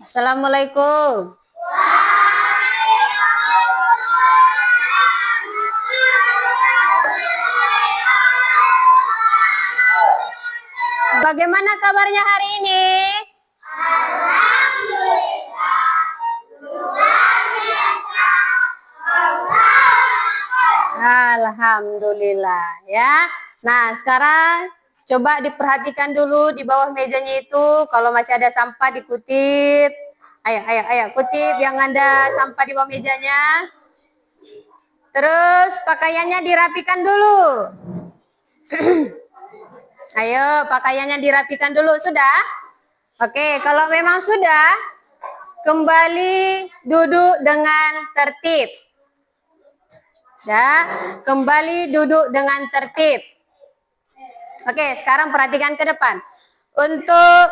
Assalamualaikum. Bagaimana kabarnya hari ini? Alhamdulillah ya. Nah, sekarang coba diperhatikan dulu di bawah mejanya itu, kalau masih ada sampah dikutip. Ayo, kutip yang ada sampah di bawah mejanya. Terus pakaiannya dirapikan dulu. Ayo, pakaiannya dirapikan dulu, sudah? Oke, kalau memang sudah, kembali duduk dengan tertib. Ya, kembali duduk dengan tertib. Oke, sekarang perhatikan ke depan. Untuk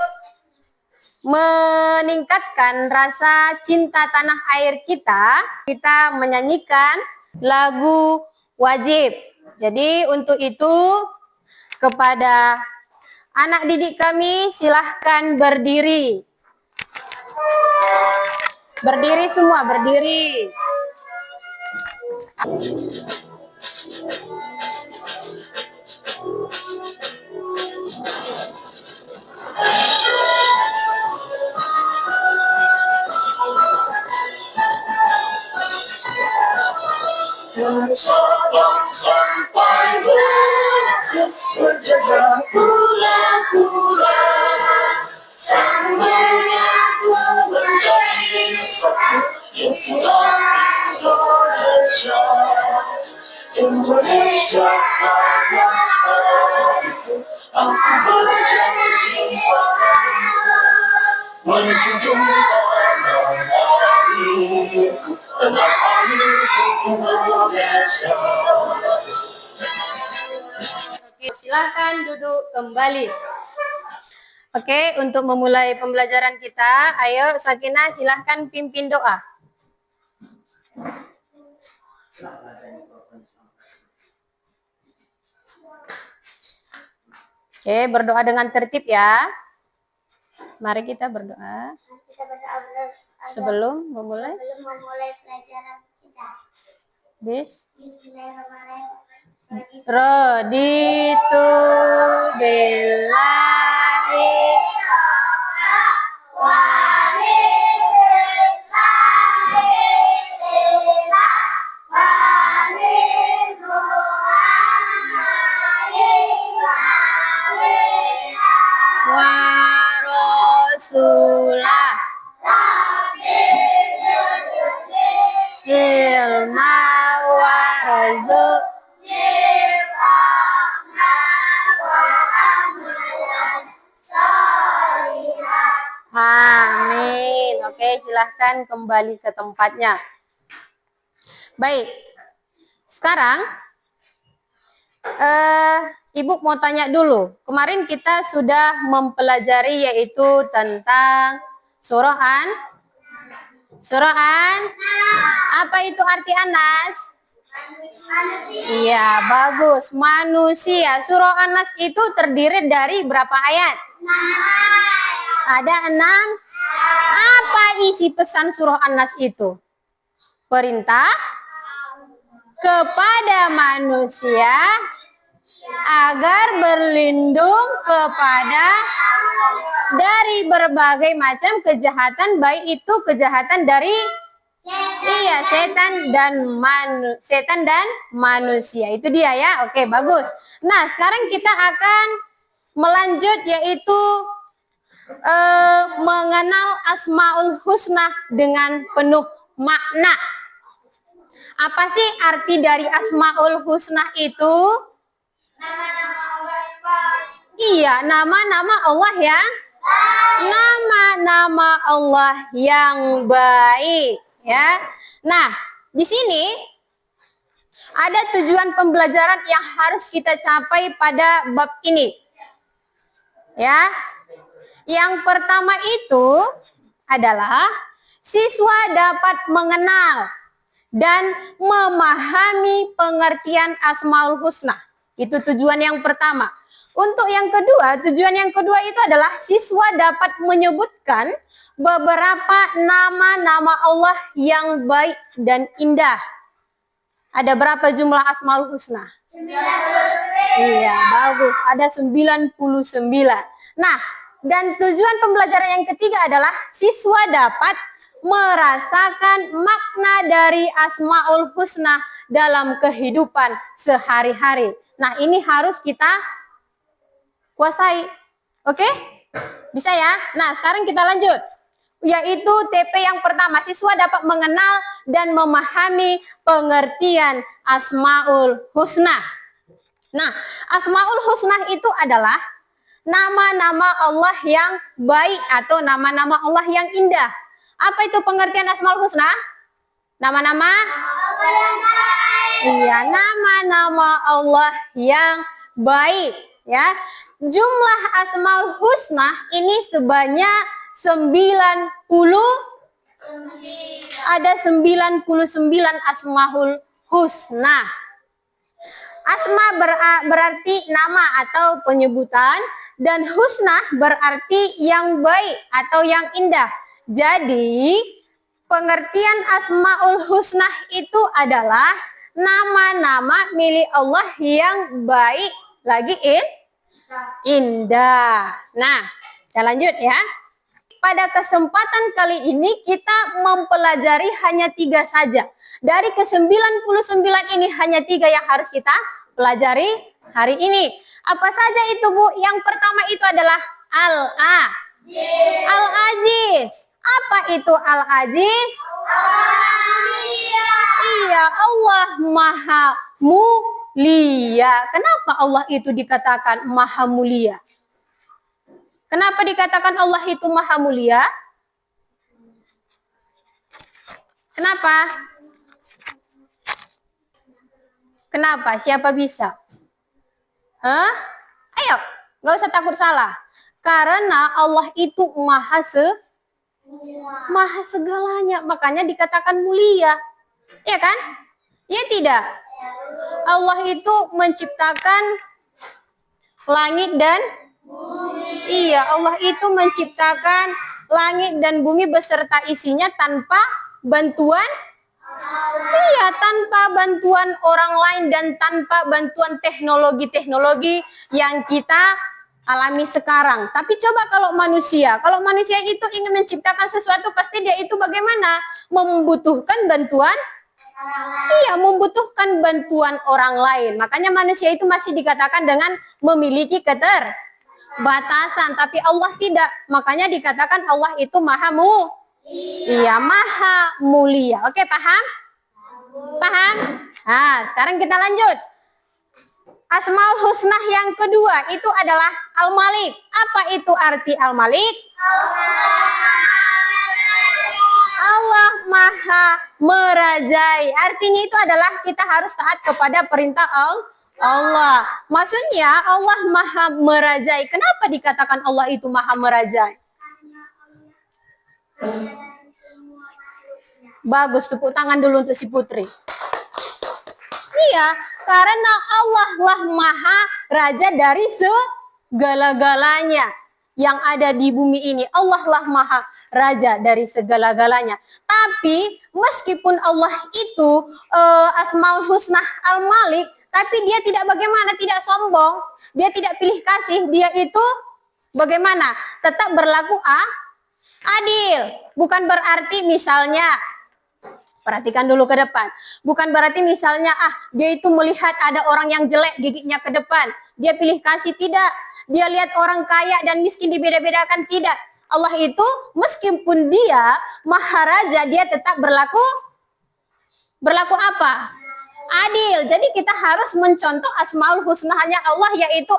meningkatkan rasa cinta tanah air kita menyanyikan lagu wajib. Jadi untuk itu kepada anak didik kami silahkan berdiri. Berdiri semua, berdiri. Bersayang sampai berjalan hula-hula, sang menyatu menjadi satu Indonesia. Indonesia tanah airku, aku berjanji padamu menjunjung tanah airku, tanah airku Indonesia. Oke, silahkan duduk kembali. Oke, untuk memulai pembelajaran kita, ayo Sakinah silahkan pimpin doa. Oke, berdoa dengan tertib ya. Mari kita berdoa. Sebelum memulai pelajaran kita. Bismillahirrahmanirrahim. Raditu billahi wa rasulah ilma wa razuk. Amin. Oke, silahkan kembali ke tempatnya. Baik. Sekarang Ibu mau tanya dulu. Kemarin kita sudah mempelajari yaitu tentang surah apa itu arti Anas? Iya, bagus. Manusia. Surah Anas itu terdiri dari berapa ayat? Ada 6. Apa isi pesan surah Anas itu? Perintah kepada manusia agar berlindung kepada dari berbagai macam kejahatan, baik itu kejahatan dari setan dan manusia. Itu dia ya. Oke, bagus. Nah, sekarang kita akan melanjut yaitu mengenal Asmaul Husna dengan penuh makna. Apa sih arti dari Asmaul Husna itu? Nama-nama Allah yang baik. Iya, nama-nama Allah yang nama-nama Allah yang baik, ya. Nah, di sini ada tujuan pembelajaran yang harus kita capai pada bab ini. Ya. Yang pertama itu adalah siswa dapat mengenal dan memahami pengertian Asmaul Husna. Itu tujuan yang pertama. Untuk yang kedua, tujuan yang kedua itu adalah siswa dapat menyebutkan beberapa nama-nama Allah yang baik dan indah. Ada berapa jumlah Asmaul Husna? 99. Iya, bagus. Ada 99. Nah, dan tujuan pembelajaran yang ketiga adalah siswa dapat merasakan makna dari Asmaul Husna dalam kehidupan sehari-hari. Nah, ini harus kita kuasai. Oke? Bisa ya? Nah, sekarang kita lanjut. Yaitu TP yang pertama, siswa dapat mengenal dan memahami pengertian Asmaul Husna. Nah, Asmaul Husna itu adalah nama-nama Allah yang baik atau nama-nama Allah yang indah. Apa itu pengertian Asmaul Husna? Nama-nama? Iya, nama-nama Allah yang baik. Ya, jumlah Asmaul Husna ini sebanyak 90. Ada 99 Asmaul Husna. Asma berarti nama atau penyebutan, dan husna berarti yang baik atau yang indah. Jadi, pengertian Asmaul Husna itu adalah nama-nama milik Allah yang baik lagi indah. Nah, kita lanjut ya. Pada kesempatan kali ini kita mempelajari hanya 3 saja. Dari ke-99 ini hanya 3 yang harus kita pelajari hari ini. Apa saja itu, Bu? Yang pertama itu adalah Al-Aziz. Apa itu Al-Aziz? Iya, Allah Maha Mulia. Kenapa Allah itu dikatakan Maha Mulia? Kenapa dikatakan Allah itu Maha Mulia? Kenapa? Kenapa? Siapa bisa? Ayo, nggak usah takut salah. Karena Allah itu maha segalanya, makanya dikatakan mulia. Ya kan? Ya tidak? Allah itu menciptakan langit dan bumi. Iya, Allah itu menciptakan langit dan bumi beserta isinya tanpa bantuan. Iya, tanpa bantuan orang lain dan tanpa bantuan teknologi-teknologi yang kita alami sekarang. Tapi coba kalau manusia itu ingin menciptakan sesuatu, pasti dia itu bagaimana? Membutuhkan bantuan. Iya, membutuhkan bantuan orang lain. Makanya manusia itu masih dikatakan dengan memiliki keterbatasan. Tapi Allah tidak. Makanya dikatakan Allah itu maha mulia. Oke, paham? Paham? Nah, sekarang kita lanjut. Asmaul Husna yang kedua itu adalah Al-Malik. Apa itu arti Al-Malik? Allah Maha Merajai. Artinya itu adalah kita harus taat kepada perintah Allah. Maksudnya Allah Maha Merajai. Kenapa dikatakan Allah itu Maha Merajai? Bagus, tepuk tangan dulu untuk si Putri. Iya, karena Allah lah Maha Raja dari segala-galanya yang ada di bumi ini. Allah lah Maha Raja dari segala-galanya. Tapi meskipun Allah itu Asmaul Husna Al-Malik, tapi dia tidak bagaimana, tidak sombong, dia tidak pilih kasih, dia itu bagaimana? Tetap berlaku adil. Bukan berarti misalnya, perhatikan dulu ke depan. Bukan berarti misalnya dia itu melihat ada orang yang jelek giginya ke depan, dia pilih kasih, tidak. Dia lihat orang kaya dan miskin dibeda-bedakan, tidak. Allah itu meskipun dia Maharaja, dia tetap berlaku apa? Adil. Jadi kita harus mencontoh Asmaul Husnanya Allah, yaitu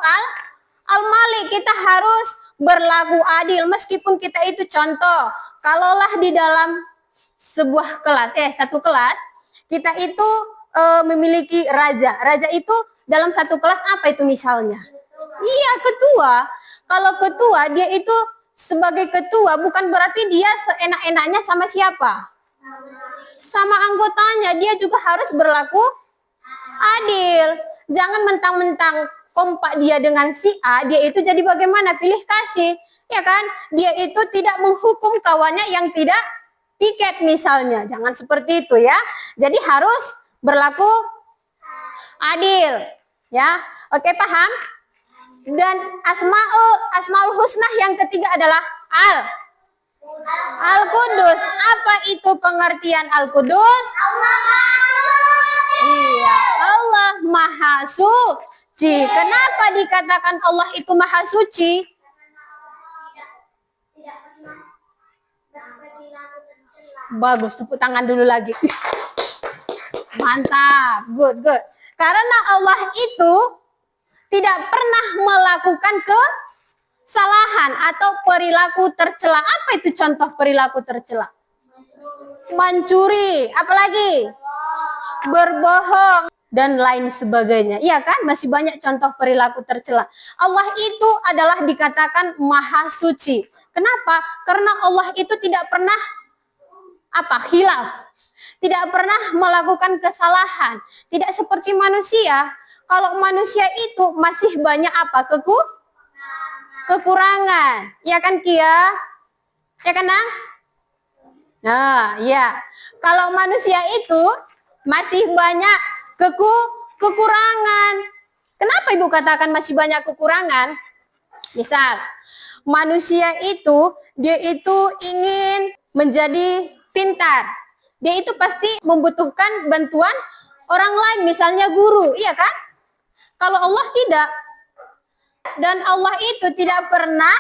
Al-Malik. Kita harus berlaku adil meskipun kita itu contoh. Kalaulah di dalam sebuah satu kelas, kita itu memiliki raja. Raja itu dalam satu kelas apa itu misalnya? Iya, ketua. Kalau ketua, dia itu sebagai ketua bukan berarti dia seenak-enaknya sama siapa? Sama anggotanya. Dia juga harus berlaku adil. Jangan mentang-mentang kompak dia dengan si A, dia itu jadi bagaimana? Pilih kasih. Ya kan? Dia itu tidak menghukum kawannya yang tidak piket misalnya. Jangan seperti itu ya. Jadi harus berlaku adil. Ya. Oke, paham? Dan asmaul husna yang ketiga adalah Al-Qudus. Apa itu pengertian Al-Qudus? Iya, Allah Maha Suci. Kenapa dikatakan Allah itu Maha Suci? Bagus, tepuk tangan dulu lagi. Mantap, good. Karena Allah itu tidak pernah melakukan kesalahan atau perilaku tercela. Apa itu contoh perilaku tercela? Mencuri, apalagi? Berbohong dan lain sebagainya. Iya kan? Masih banyak contoh perilaku tercela. Allah itu adalah dikatakan Maha Suci. Kenapa? Karena Allah itu tidak pernah hilaf. Tidak pernah melakukan kesalahan. Tidak seperti manusia. Kalau manusia itu masih banyak kekurangan. Ya kan, Kia? Ya kan, Nang? Nah, ya. Kalau manusia itu masih banyak kekurangan. Kenapa Ibu katakan masih banyak kekurangan? Misal, manusia itu, dia itu ingin menjadi pintar. Dia itu pasti membutuhkan bantuan orang lain, misalnya guru, iya kan? Kalau Allah tidak. Dan Allah itu tidak pernah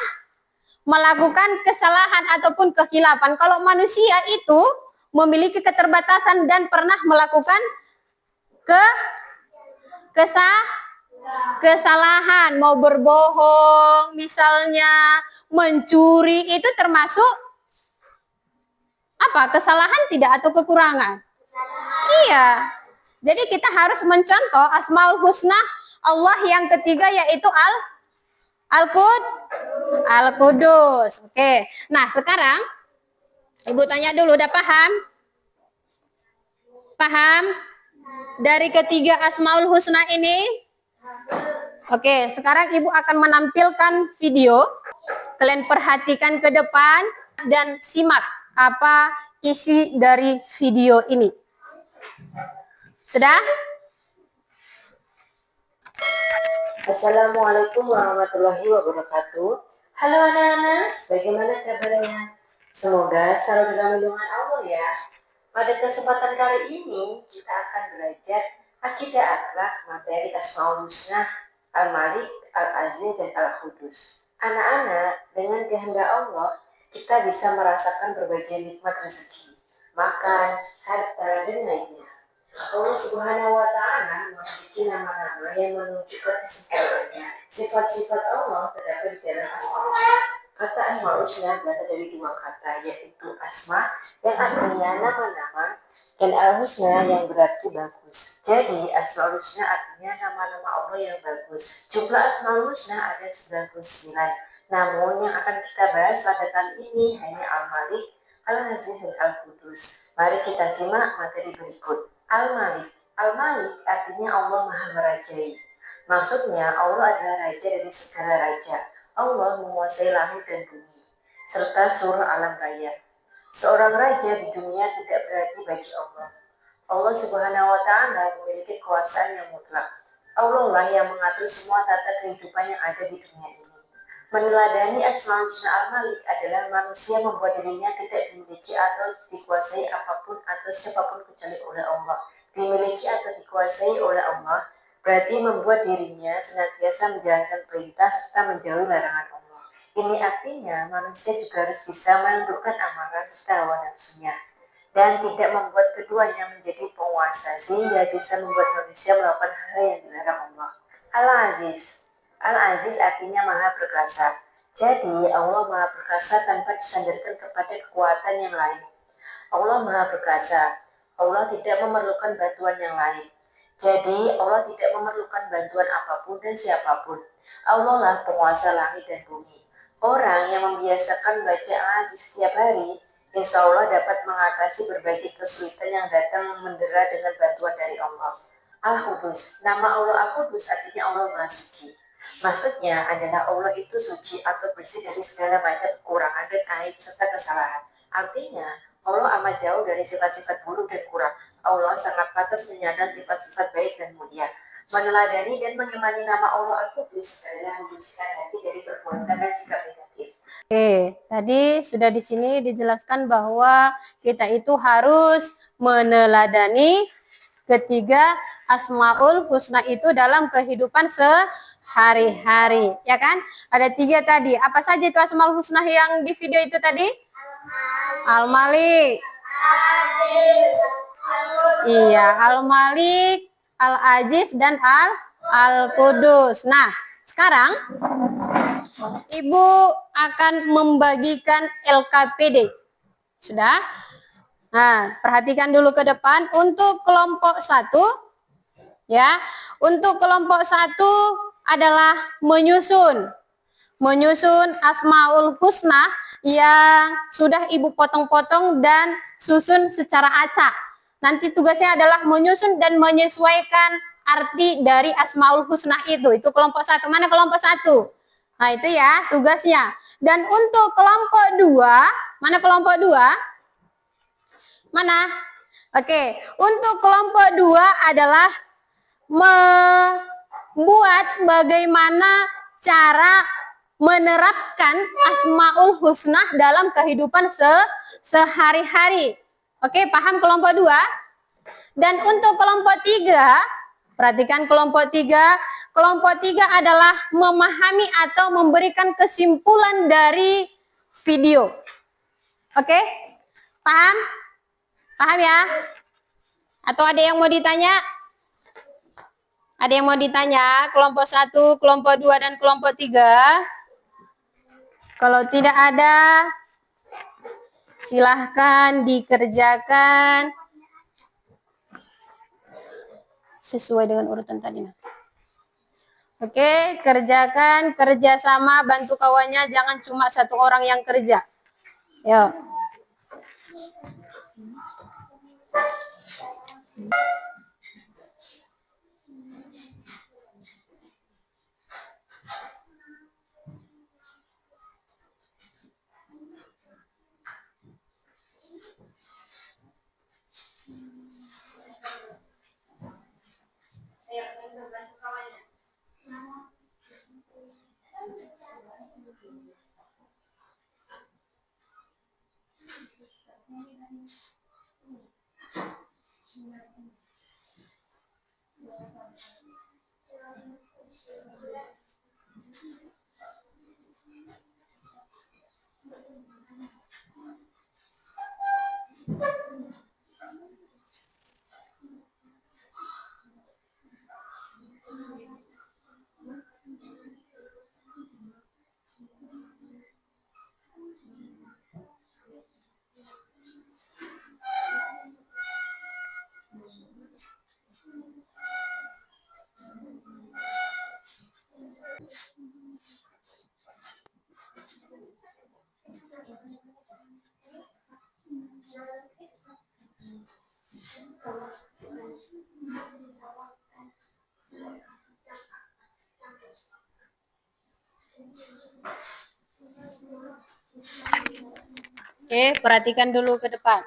melakukan kesalahan ataupun kekhilafan. Kalau manusia itu memiliki keterbatasan dan pernah melakukan kesalahan, mau berbohong, misalnya mencuri, itu termasuk kesalahan tidak atau kekurangan? Iya. Jadi kita harus mencontoh Asmaul Husna Allah yang ketiga, yaitu Al-Qudus. Oke. Nah, sekarang Ibu tanya dulu, udah paham? Paham? Dari ketiga Asmaul Husna ini? Oke, sekarang Ibu akan menampilkan video. Kalian perhatikan ke depan dan simak apa isi dari video ini. Sudah? Assalamualaikum warahmatullahi wabarakatuh. Halo anak-anak, bagaimana kabarnya? Semoga selalu dalam lindungan Allah ya. Pada kesempatan kali ini kita akan belajar akidah akhlak materi Asmaul Husna, Al-Malik, Al-Aziz, dan Al-Qudus. Anak-anak, dengan kehendak Allah, kita bisa merasakan berbagai nikmat rezeki, makan, harta, dan lainnya. Allah Subhanahu wa Ta'ala memiliki nama-nama yang menunjukkan kesempurnaannya. Sifat-sifat Allah terdapat di dalam Asmaul Husna. Kata Asmaul Husna berasal dari dua kata, yaitu asma yang artinya nama-nama dan al-husna yang berarti bagus. Jadi Asmaul Husna artinya nama-nama Allah yang bagus. Jumlah Asmaul Husna ada 99. Namun yang akan kita bahas pada kali ini hanya Al-Malik, Al-Aziz, dan Al-Qudus. Mari kita simak materi berikut. Al-Malik. Al-Malik artinya Allah Maha Merajai. Maksudnya Allah adalah raja dari segala raja. Allah menguasai langit dan bumi, serta seluruh alam raya. Seorang raja di dunia tidak berarti bagi Allah. Allah Subhanahu wa Ta'ala memiliki kekuasaan yang mutlak. Allah lah yang mengatur semua tata kehidupan yang ada di dunia ini. Meneladani Asmaul Husna Al-Malik adalah manusia membuat dirinya tidak dimiliki atau dikuasai apapun atau siapapun kecuali oleh Allah. Dimiliki atau dikuasai oleh Allah berarti membuat dirinya senantiasa menjalankan perintah serta menjauhi larangan Allah. Ini artinya manusia juga harus bisa menundukkan amarah serta hawa nafsunya dan tidak membuat keduanya menjadi penguasa sehingga bisa membuat manusia melakukan hal yang dilarang Allah. Al-Aziz. Al-Aziz artinya Maha Perkasa. Jadi Allah Maha Perkasa tanpa disandarkan kepada kekuatan yang lain. Allah Maha Perkasa. Allah tidak memerlukan bantuan yang lain. Jadi Allah tidak memerlukan bantuan apapun dan siapapun. Allah lah penguasa langit dan bumi. Orang yang membiasakan baca Al-Aziz setiap hari, insya Allah dapat mengatasi berbagai kesulitan yang datang mendera dengan bantuan dari Allah. Al-Qudus. Nama Allah Al-Qudus artinya Allah Maha Suci. Maksudnya adalah Allah itu suci atau bersih dari segala macam kekurangan dan aib serta kesalahan. Artinya, Allah amat jauh dari sifat-sifat buruk dan kurang. Allah sangat pantas menyandang sifat-sifat baik dan mulia. Meneladani dan mengimani nama Allah Al-Qudus adalah membersihkan hati dari perbuatan dan sikap negatif. Oke, tadi sudah di sini dijelaskan bahwa kita itu harus meneladani ketiga Asmaul Husna itu dalam kehidupan sehari-hari, ya kan? Ada 3 tadi. Apa saja itu Asmaul Husna yang di video itu tadi? Al-Malik. Iya, Al-Malik, Al-Aziz, dan Al-Qudus. Nah, sekarang Ibu akan membagikan LKPD. Sudah? Nah, perhatikan dulu ke depan untuk kelompok 1 ya. Untuk kelompok 1 adalah menyusun Asmaul Husna yang sudah Ibu potong-potong dan susun secara acak. Nanti tugasnya adalah menyusun dan menyesuaikan arti dari Asmaul Husna itu. Itu kelompok 1. Mana kelompok 1? Nah, itu ya tugasnya. Dan untuk kelompok 2, mana kelompok 2? Mana? Oke, untuk kelompok 2 adalah membuat bagaimana cara menerapkan Asmaul Husna dalam kehidupan sehari-hari. Oke, paham kelompok 2? Dan untuk kelompok 3, perhatikan kelompok 3. Kelompok 3 adalah memahami atau memberikan kesimpulan dari video. Oke? Paham? Paham ya? Atau ada yang mau ditanya? Ada yang mau ditanya? Kelompok 1, kelompok 2, dan kelompok 3? Kalau tidak ada, silahkan dikerjakan sesuai dengan urutan tadi. Oke, kerjakan kerjasama, bantu kawannya, jangan cuma 1 orang yang kerja. Yuk. Oke, perhatikan dulu ke depan.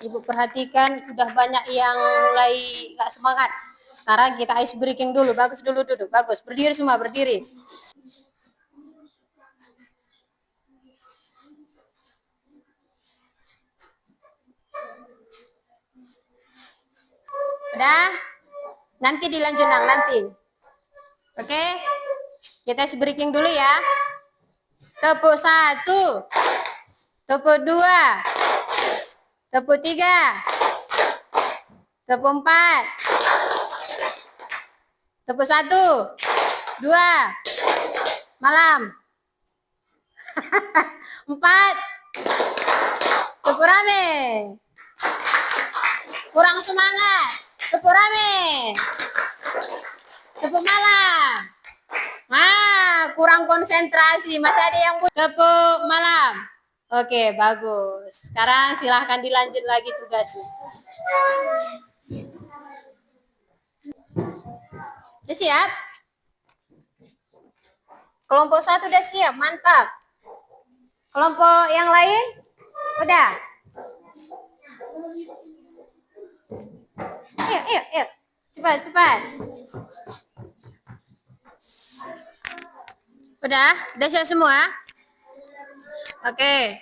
Ibu perhatikan, udah banyak yang mulai gak semangat. Sekarang kita ice breaking dulu. Bagus dulu duduk. Bagus. Berdiri semua, berdiri. Udah? Nanti dilanjut nanti. Oke? Kita ice breaking dulu ya. Tepuk 1. Tepuk 2. Tepuk 3. Tepuk 4. Tepuk 1. 2. Malam. 4. Tepuk rame. Kurang semangat. Tepuk rame. Tepuk malam. Kurang konsentrasi. Masih ada yang tepuk malam. Oke, bagus. Sekarang silahkan dilanjut lagi tugasnya. Udah siap? Kelompok 1 udah siap, mantap. Kelompok yang lain? Udah? Yuk. Cepat. Udah siap semua? Oke.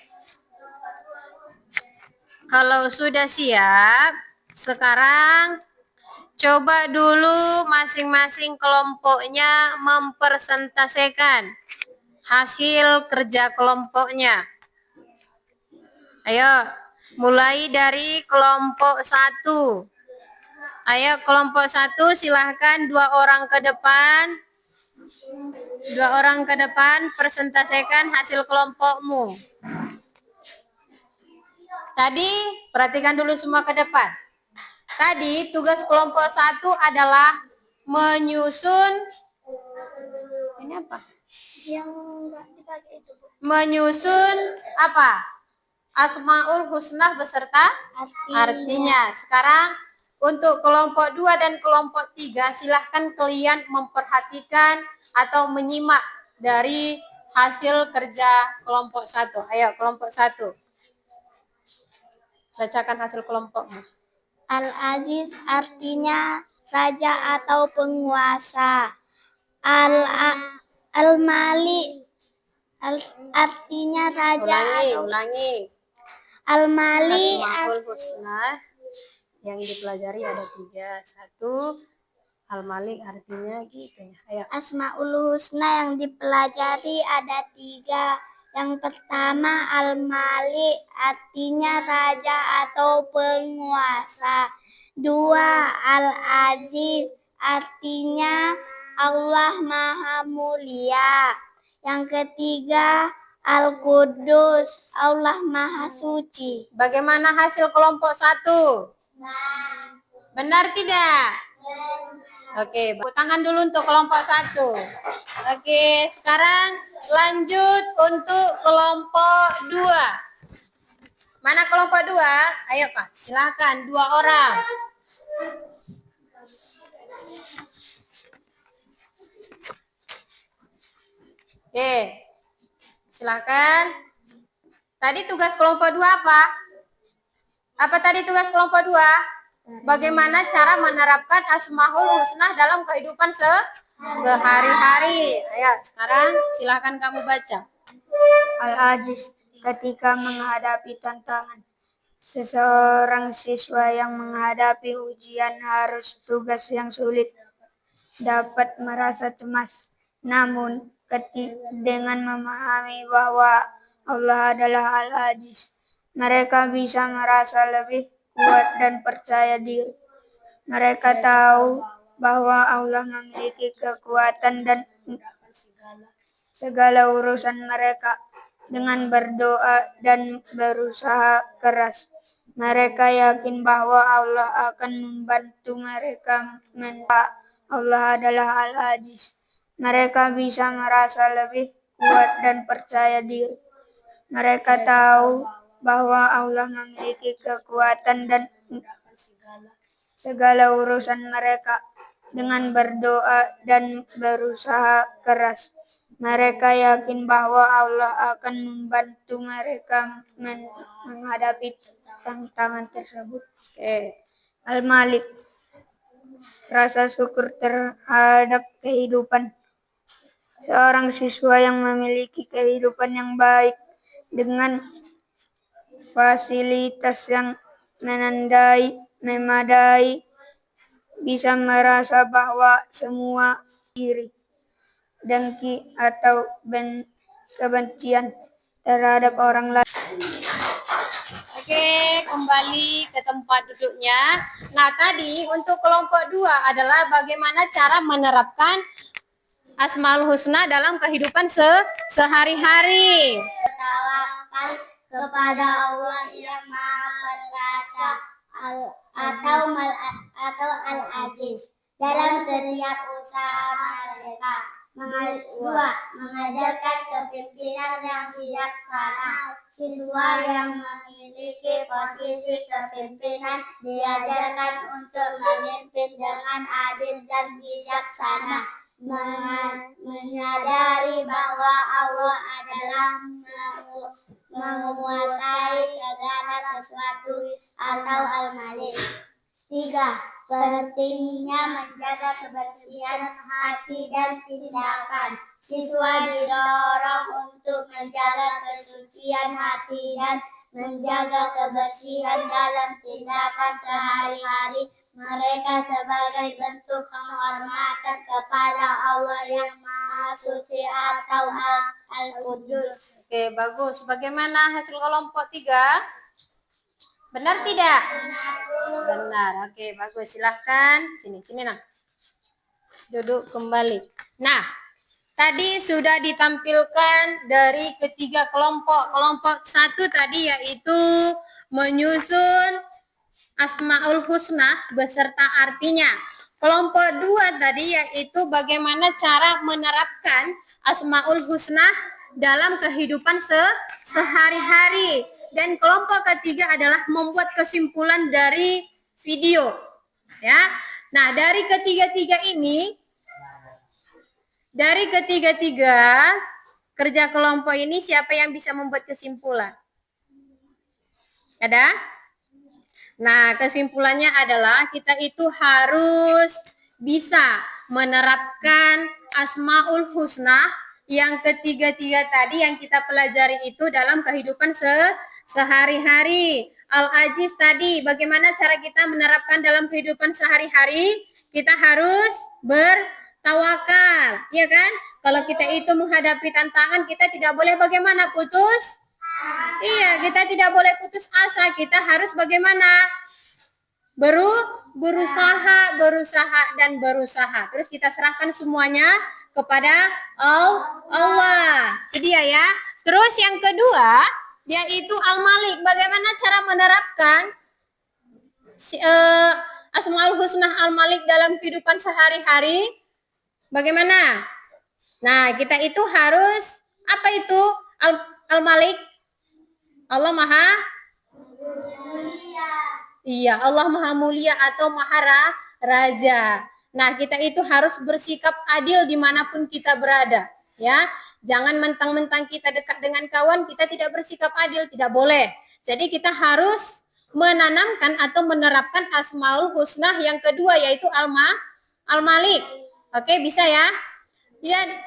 Kalau sudah siap, sekarang coba dulu masing-masing kelompoknya mempresentasikan hasil kerja kelompoknya. Ayo, mulai dari kelompok 1. Ayo, kelompok 1 silahkan 2 orang ke depan. 2 orang ke depan, presentasikan hasil kelompokmu. Tadi, perhatikan dulu semua ke depan. Tadi, tugas kelompok 1 adalah menyusun, ini apa? Yang enggak dipakai itu, Bu. Menyusun apa? Asmaul Husna beserta artinya. Sekarang untuk kelompok 2 dan kelompok 3 silahkan kalian memperhatikan atau menyimak dari hasil kerja kelompok 1. Ayo kelompok 1. Bacakan hasil kelompokmu. Al-Aziz artinya raja atau penguasa. Al-Mali artinya raja. Ulangi. Al-Mali Asmaul Husna yang dipelajari ada 3. 1. Al-Malik artinya gitu ya. Ayo. Asmaul Husna yang dipelajari ada 3. Yang pertama Al-Malik artinya raja atau penguasa. 2. Al-Aziz artinya Allah Maha Mulia. Yang ketiga Al-Qudus, Allah Maha Suci. Bagaimana hasil kelompok 1? Benar tidak? Oke, tepuk tangan dulu untuk kelompok 1. Oke, sekarang lanjut untuk kelompok 2. Mana kelompok 2? Ayo Pak, silakan 2 orang. Oke, silakan. Tadi tugas kelompok 2 apa? Apa tadi tugas kelompok 2? Bagaimana cara menerapkan Asmaul Husna dalam kehidupan sehari-hari. Ayo, sekarang silakan kamu baca. Al-Aziz ketika menghadapi tantangan. Seseorang siswa yang menghadapi ujian harus tugas yang sulit dapat merasa cemas. Namun, dengan memahami bahwa Allah adalah Al-Aziz, mereka bisa merasa lebih kuat dan percaya diri. Mereka tahu bahwa Allah memiliki kekuatan dan segala urusan mereka. Dengan berdoa dan berusaha keras, mereka yakin bahwa Allah akan membantu mereka. Allah adalah Al-Aziz. Mereka bisa merasa lebih kuat dan percaya diri. Mereka tahu bahwa Allah memiliki kekuatan dan segala urusan mereka. Dengan berdoa dan berusaha keras, mereka yakin bahwa Allah akan membantu mereka menghadapi tantangan tersebut. Al-Malik, rasa syukur terhadap kehidupan. Seorang siswa yang memiliki kehidupan yang baik dengan fasilitas yang memadai bisa merasa bahwa semua iri, dengki atau kebencian terhadap orang lain. Oke, kembali ke tempat duduknya. Nah, tadi untuk kelompok 2 adalah bagaimana cara menerapkan Asmaul Husna dalam kehidupan sehari-hari. Bertawakal kepada Allah yang Maha Perkasa atau Al-Aziz dalam setiap usaha mereka. 2. Mengajarkan kepemimpinan yang bijaksana. Siswa yang memiliki posisi kepemimpinan diajarkan untuk memimpin dengan adil dan bijaksana. menyadari bahwa Allah adalah menguasai segala sesuatu atau Al-Malik. 3. Pentingnya menjaga kebersihan hati dan tindakan. Siswa didorong untuk menjaga kesucian hati dan menjaga kebersihan dalam tindakan sehari-hari mereka sebagai bentuk penghormatan kepada Allah yang Maha Suci atau Al-Qudus. Oke, bagus. Bagaimana hasil kelompok 3? Benar tidak? Benar. Oke, bagus. Silahkan. Sini, nah. Duduk kembali. Nah, tadi sudah ditampilkan dari ketiga kelompok. Kelompok 1 tadi yaitu menyusun Asmaul Husna beserta artinya. Kelompok 2 tadi yaitu bagaimana cara menerapkan Asmaul Husna dalam kehidupan sehari-hari. Dan kelompok ketiga adalah membuat kesimpulan dari video. Ya. Nah, dari ketiga-tiga kerja kelompok ini siapa yang bisa membuat kesimpulan? Ada? Nah, kesimpulannya adalah kita itu harus bisa menerapkan Asmaul Husna yang ketiga-tiga tadi yang kita pelajari itu dalam kehidupan sehari-hari. Al-Aziz tadi, bagaimana cara kita menerapkan dalam kehidupan sehari-hari? Kita harus bertawakal, ya kan? Kalau kita itu menghadapi tantangan, kita tidak boleh bagaimana? Putus? Iya, kita tidak boleh putus asa. Kita harus bagaimana? Berusaha. Terus kita serahkan semuanya kepada Allah. Itu dia ya. Terus yang kedua, yaitu Al-Malik. Bagaimana cara menerapkan Asmaul Husna Al-Malik dalam kehidupan sehari-hari? Bagaimana? Nah, kita itu harus, apa itu Al-Malik? Allah Maha Iya, Allah Maha Mulia atau Maha Raja. Nah, kita itu harus bersikap adil dimanapun kita berada, ya. Jangan mentang-mentang kita dekat dengan kawan, kita tidak bersikap adil, tidak boleh. Jadi kita harus menanamkan atau menerapkan Asmaul Husna yang kedua, yaitu Al-Malik. Oke, bisa ya?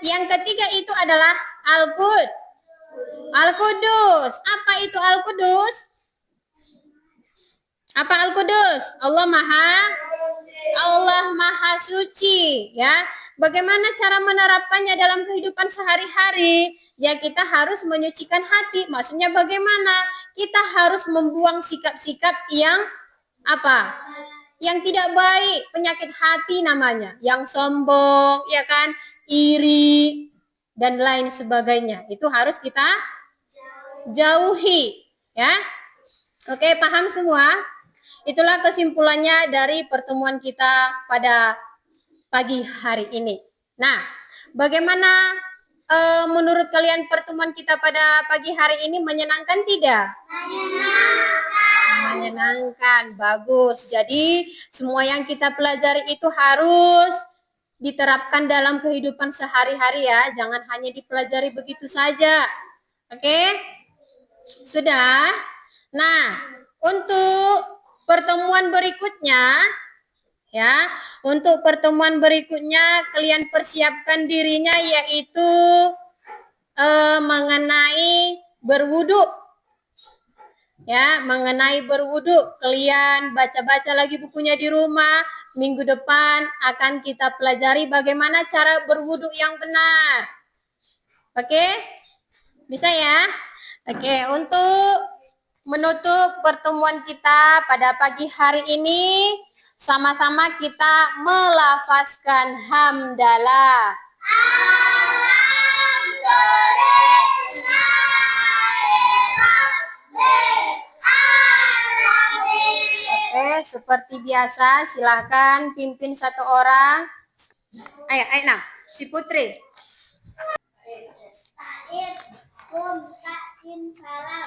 Yang ketiga itu adalah Al-Qudus. Apa itu Al-Qudus? Apa Al-Qudus? Allah Maha Suci, ya. Bagaimana cara menerapkannya dalam kehidupan sehari-hari? Ya, kita harus menyucikan hati. Maksudnya bagaimana? Kita harus membuang sikap-sikap yang apa? Yang tidak baik, penyakit hati namanya, yang sombong, ya kan? Iri dan lain sebagainya. Itu harus kita jauhi, ya. Oke, paham semua? Itulah kesimpulannya dari pertemuan kita pada pagi hari ini. Nah, bagaimana menurut kalian pertemuan kita pada pagi hari ini, menyenangkan tidak? Menyenangkan, bagus. Jadi semua yang kita pelajari itu harus diterapkan dalam kehidupan sehari-hari ya. Jangan hanya dipelajari begitu saja. Oke? Sudah? Nah, untuk pertemuan berikutnya, ya, untuk pertemuan berikutnya kalian persiapkan dirinya yaitu mengenai berwudu. Ya, mengenai berwudu. Kalian baca-baca lagi bukunya di rumah. Minggu depan akan kita pelajari bagaimana cara berwudu yang benar. Oke? Bisa ya? Oke, untuk menutup pertemuan kita pada pagi hari ini, sama-sama kita melafazkan hamdalah. Oke, seperti biasa, silahkan pimpin satu orang. Ayo, nah, si Putri. Salam.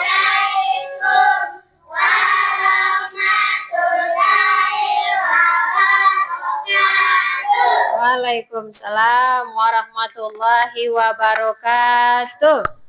Assalamualaikum warahmatullahi wabarakatuh. Waalaikumsalam warahmatullahi wabarakatuh.